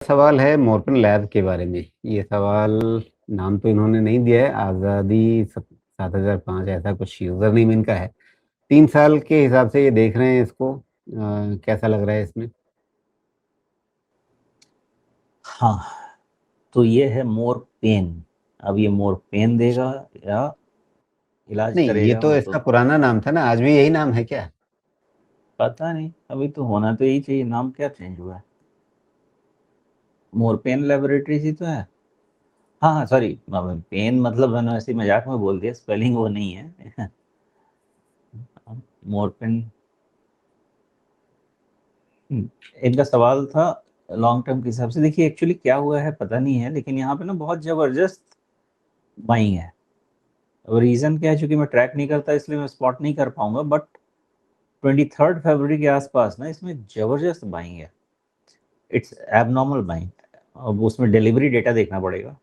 सवाल है मोरपन लैब के बारे में। ये सवाल नाम तो इन्होंने नहीं दिया है, आज़ादी 7005 ऐसा कुछ यूज़र नेम इनका है। 3 साल के हिसाब से ये देख रहे हैं इसको कैसा लग रहा है इसमें? हाँ, तो ये है मोर पेन। अब ये मोर पेन देगा या इलाज नहीं, ये करेगा, तो वो इसका तो पुराना नाम था ना, आज भी यही नाम है क्या? पता नहीं। अभी तो होना तो यही चाहिए, नाम क्या चेंज हुआ है? मोर पेन लेबोरेटरीज ही तो है। हाँ हाँ, सॉरी, पेन मतलब मैंने ऐसे ही मजाक में बोल दिया, स्पेलिंग वो नहीं है। मोर पेन। इनका सवाल था लॉन्ग टर्म के हिसाब से। देखिए एक्चुअली क्या हुआ है पता नहीं है, लेकिन यहाँ पे ना बहुत जबरदस्त बाइंग है। और रीजन क्या है, चूंकि मैं ट्रैक नहीं करता इसलिए मैं स्पॉट नहीं कर पाऊंगा, बट 23 फरवरी के आसपास ना इसमें जबरदस्त बाइंग है। It's abnormal buying. अब उसमें डिलीवरी डेटा देखना पड़ेगा,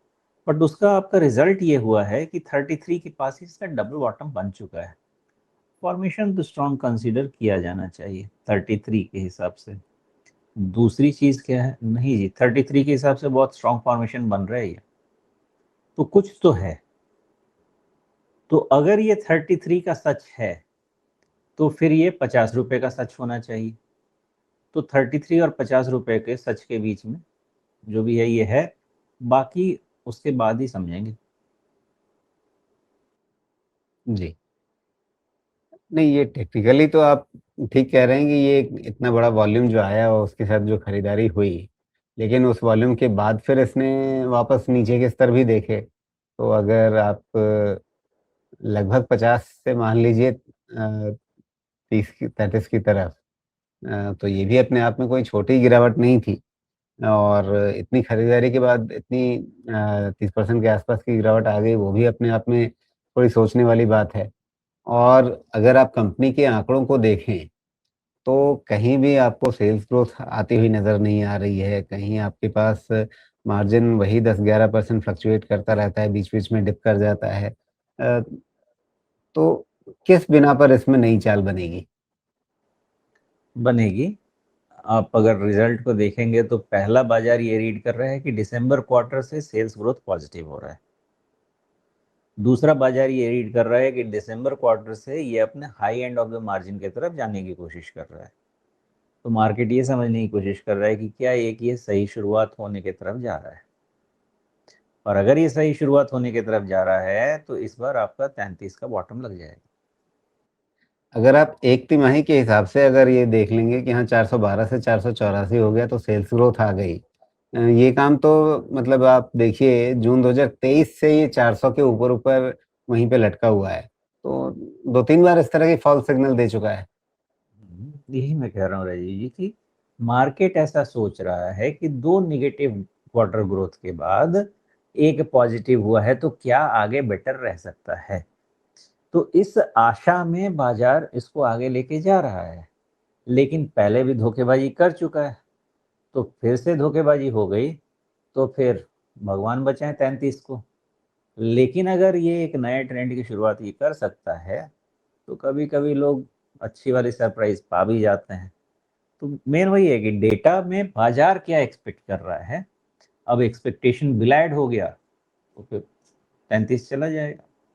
बट उसका आपका रिजल्ट ये हुआ है कि 33 के पास ही इसका डबल बॉटम बन चुका है। फॉर्मेशन तो स्ट्रॉन्ग कंसीडर किया जाना चाहिए 33 के हिसाब से। दूसरी चीज क्या है, नहीं जी 33 के हिसाब से बहुत स्ट्रॉन्ग फॉर्मेशन बन रहा है ये, तो कुछ तो है। तो अगर ये 33 का सच है तो फिर ये 50 रुपए का सच होना चाहिए। तो 33 और 50 रुपए के सच के बीच में जो भी है ये है, बाकी उसके बाद ही समझेंगे। जी। नहीं, ये टेक्निकली तो आप ठीक कह रहे हैं कि ये इतना बड़ा वॉल्यूम जो आया और उसके साथ जो खरीदारी हुई, लेकिन उस वॉल्यूम के बाद फिर इसने वापस नीचे के स्तर भी देखे। तो अगर आप लगभग 50 से मान लीजिए 30 की 33 की तरफ, तो ये भी अपने आप में कोई छोटी गिरावट नहीं थी। और इतनी खरीदारी के बाद इतनी 30% के आसपास की गिरावट आ गई, वो भी अपने आप में थोड़ी सोचने वाली बात है। और अगर आप कंपनी के आंकड़ों को देखें, तो कहीं भी आपको सेल्स ग्रोथ आती हुई नज़र नहीं आ रही है। कहीं आपके पास मार्जिन वही 10-11% फ्लक्चुएट करता रहता है, बीच-बीच में डिप कर जाता है। तो किस बिना पर इसमें नई चाल बनेगी? बनेगी। आप अगर रिजल्ट को देखेंगे तो पहला बाजार ये रीड कर रहा है कि दिसंबर क्वार्टर से सेल्स ग्रोथ पॉजिटिव हो रहा है। दूसरा बाजार ये रीड कर रहा है कि दिसंबर क्वार्टर से ये अपने high end of the margin की तरफ जाने की कोशिश कर रहा है। तो मार्केट ये समझने की कोशिश कर रहा है कि क्या एक ये सही शुरुआत होने की तरफ जा रहा है। और अगर ये सही शुरुआत होने की तरफ जा रहा है तो इस बार आपका 33 का बॉटम लग जाएगा। अगर आप 1 तिमाही के हिसाब से अगर ये देख लेंगे कि हाँ 412 से 484 हो गया तो सेल्स ग्रोथ आ गई। ये काम तो मतलब आप देखिए जून 2023 से ये 400 के ऊपर-ऊपर वहीं पे लटका हुआ है। तो 2-3 बार इस तरह की फॉल्स सिग्नल दे चुका है। यही मैं कह रहा हूँ राजीव जी कि मार्केट ऐसा सोच रहा है कि दो निगेटिव क्वार्टर ग्रोथ के बाद एक पॉजिटिव हुआ है, तो क्या आगे बेटर रह सकता है। तो इस आशा में बाजार इसको आगे लेके जा रहा है, लेकिन पहले भी धोखेबाजी कर चुका है, तो फिर से धोखेबाजी हो गई तो फिर भगवान बचाए 33 को। लेकिन अगर ये एक नए ट्रेंड की शुरुआत ये कर सकता है तो कभी कभी लोग अच्छी वाली सरप्राइज पा भी जाते हैं। तो मेन वही है कि डेटा में बाजार क्या एक्सपेक्ट कर रहा है। अब एक्सपेक्टेशन बिलाइड हो गया तो फिर 33 चला जाएगा।